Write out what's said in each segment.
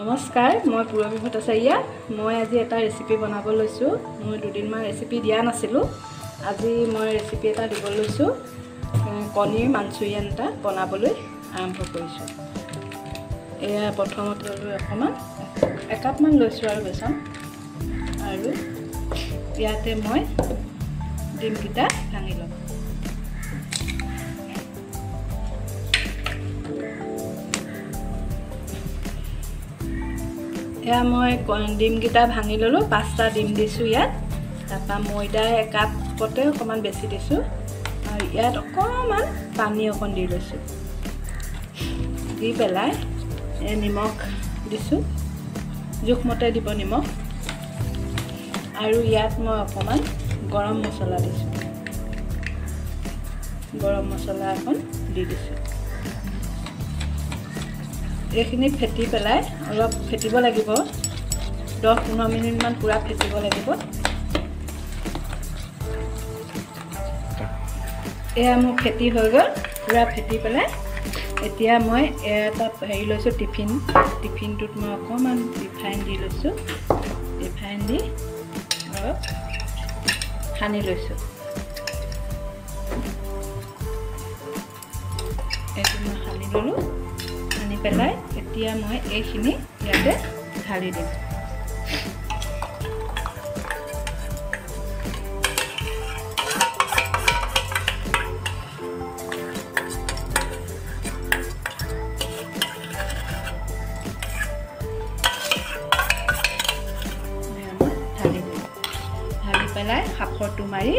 নমস্কাৰ, মই পুৰবী ভট্টাচাৰ্য। মই আজি এটা ৰেচিপি বনাব লৈছোঁ। মই দুদিনমান ৰেচিপি দিয়া নাছিলোঁ। আজি মই ৰেচিপি এটা দিব লৈছোঁ। কণীৰ মাঞ্চুৰিয়ান এটা বনাবলৈ আৰম্ভ কৰিছোঁ। এয়া প্ৰথমতে অকণমান একাপমান লৈছোঁ আৰু বেচন, আৰু ইয়াতে মই ডিমকেইটা ভাঙি ল'ম। এয়া মই ডিমকেইটা ভাঙি ল'লোঁ। 5টা ডিম দিছোঁ ইয়াত। তাৰপৰা ময়দা একাপতে অকণমান বেছি দিছোঁ, আৰু ইয়াত অকণমান পানী অকণ দি লৈছোঁ। দি পেলাই নিমখ দিছোঁ, জোখমতে দিব নিমখ। আৰু ইয়াত মই অকণমান গৰম মছলা দিছোঁ। গৰম মছলা অকণ দি দিছোঁ। এইখিনি ফেটি পেলাই অলপ ফেটিব লাগিব। 10-15 মিনিটমান পূৰা ফেটিব লাগিব। এয়া মোৰ ফেটি হৈ গ'ল, পূৰা ফেটি পেলাই। এতিয়া মই এটা হেৰি লৈছোঁ, টিফিনটোত মই অকণমান ৰিফাইন দি লৈছোঁ। ৰিফাইন দি অলপ সানি লৈছোঁ। এইটো মই সানি ল'লোঁ। সানি পেলাই এতিয়া মই এইখিনি ইয়াতে ঢালি দিম। ঢালি পেলাই সাফৰটো মাৰি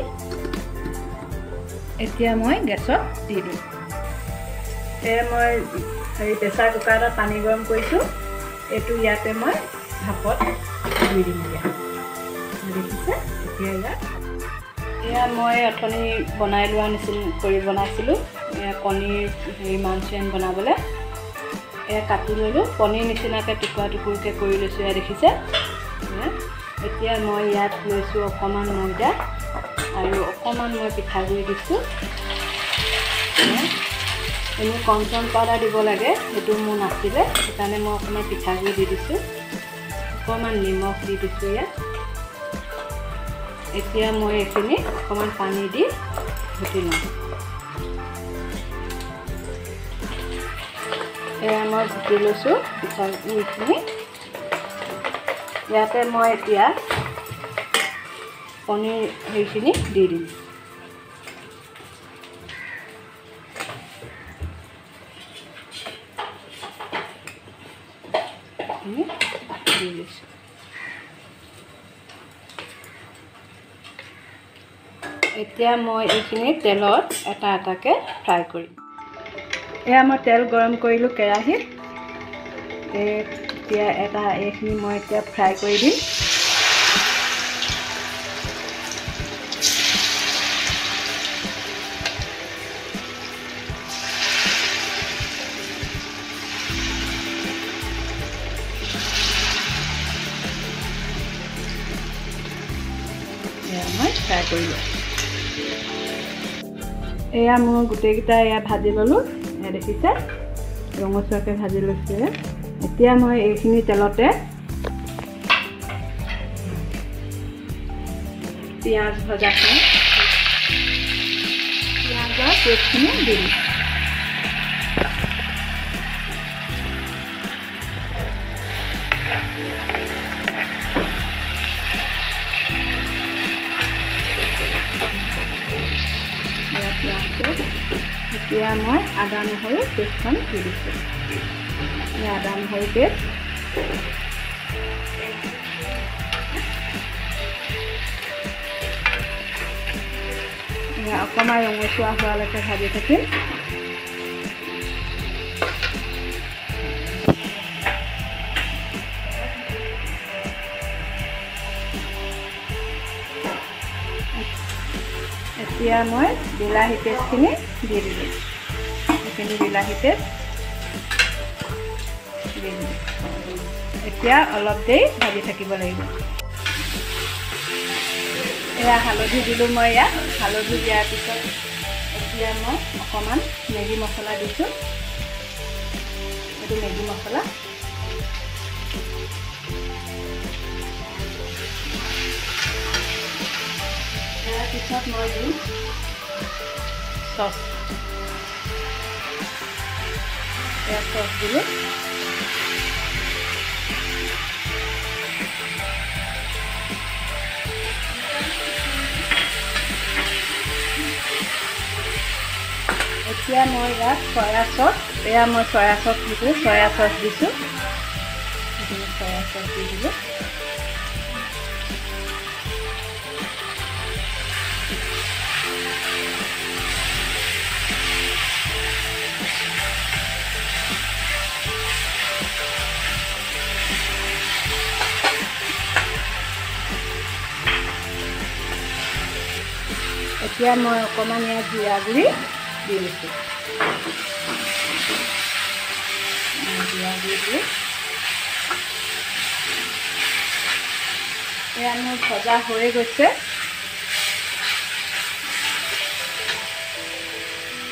এতিয়া মই গেছত দি দিম। মই প্ৰেছাৰ কুকাৰ এটাত পানী গৰম কৰিছোঁ। এইটো ইয়াতে মই ভাপত ধুই দিম। দেখিছে? এতিয়া এয়া মই অথনি বনাই লোৱা বনাইছিলোঁ কণীৰ মাঞ্চুৰিয়ান বনাবলৈ। এয়া কাটি ল'লোঁ, কণীৰ নিচিনাকৈ টুকুৰা টুকুৰকৈ কৰি লৈছোঁ। এয়া দেখিছে? এতিয়া মই ইয়াত লৈছোঁ অকণমান ময়দা, আৰু অকণমান মই পিঠাগুড়ি দিছোঁ। এনেই কৰ্ণফ্লাৱাৰ পাউডাৰ দিব লাগে, সেইটো মোৰ নাছিলে, সেইকাৰণে মই অকণমান পিঠাগুড়ি দি দিছোঁ। অকণমান নিমখ দি দিছোঁ ইয়াত। এতিয়া মই এইখিনি অকণমান পানী দি ঘুটি লওঁ। এয়া মই ঘুটি লৈছোঁ পিঠাগুড়িখিনি। ইয়াতে মই এতিয়া কণীৰ হেৰিখিনি দি দিম। দি লৈছোঁ। এতিয়া মই এইখিনি তেলত এটা এটাকৈ ফ্ৰাই কৰিম। এয়া মই তেল গৰম কৰিলোঁ কেৰাহীত। এতিয়া এইখিনি মই এতিয়া ফ্ৰাই কৰি দিম। মই ফ্ৰাই কৰিলোঁ। এয়া মোৰ গোটেইকেইটা ভাজি ল'লোঁ। দেখিছে? ৰঙচুৱাকৈ ভাজি লৈছোঁ। এতিয়া মই এইখিনি তেলতে পিঁয়াজ ভজাখিনি, পিঁয়াজৰ পেষ্টখিনি দিম। এতিয়া মই আদা নহৰু পেষ্টখন দি দিছোঁ। আদা নহৰু পেষ্ট অকণমান ৰঙচুৱা হোৱালৈকে ভাজি থাকিম। এতিয়া মই বিলাহী পেষ্টখিনি দি দিলোঁ। এইখিনি বিলাহী পেষ্ট দি দিলোঁ। এতিয়া অলপ দেৰি ভাজি থাকিব লাগিব। এয়া হালধি দিলোঁ মই ইয়াত। হালধি দিয়াৰ পিছত এতিয়া মই অকণমান মেগী মছলা দিছোঁ। এইটো মেগী মছলা। তাৰপিছত মই দিম চচ। এয়া চচ দিলোঁ। এতিয়া মই ইয়াত চয়া চচ, এয়া মই চয়া চচ দিছোঁ, চয়া চচ দিছোঁ, চয়া চচ দি দিলোঁ। এতিয়া মই অকণমান ইয়াত জিৰা গুড়ি দি দিছোঁ। জিৰা গুড়ি দিলোঁ। এয়া মোৰ ভজা হৈ গৈছে।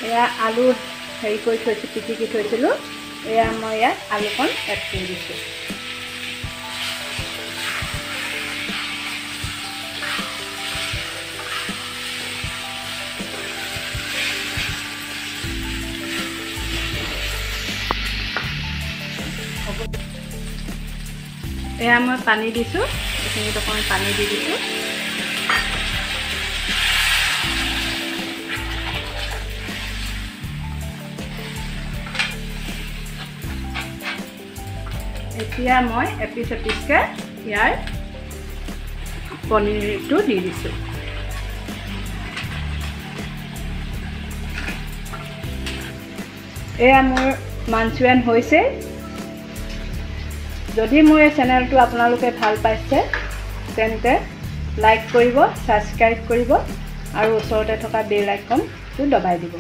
এয়া আলু হেৰি কৰি থৈছোঁ, পিটিকি থৈছিলোঁ। এয়া মই ইয়াত আলুকণ এড কৰি দিছোঁ। এয়া মই পানী দিছোঁ, এইখিনিত অকণমান পানী দি দিছোঁ। এতিয়া মই এপিচ এপিচকৈ ইয়াৰ পনীৰটো দি দিছোঁ। এয়া মোৰ মাঞ্চুৰিয়ান হৈছে। যদি মোৰ এই চেনেলটো আপোনালোকে ভাল পাইছে তেন্তে লাইক কৰিব, ছাবস্ক্ৰাইব কৰিব আৰু ওচৰতে থকা বেল আইকনটো দবাই দিব।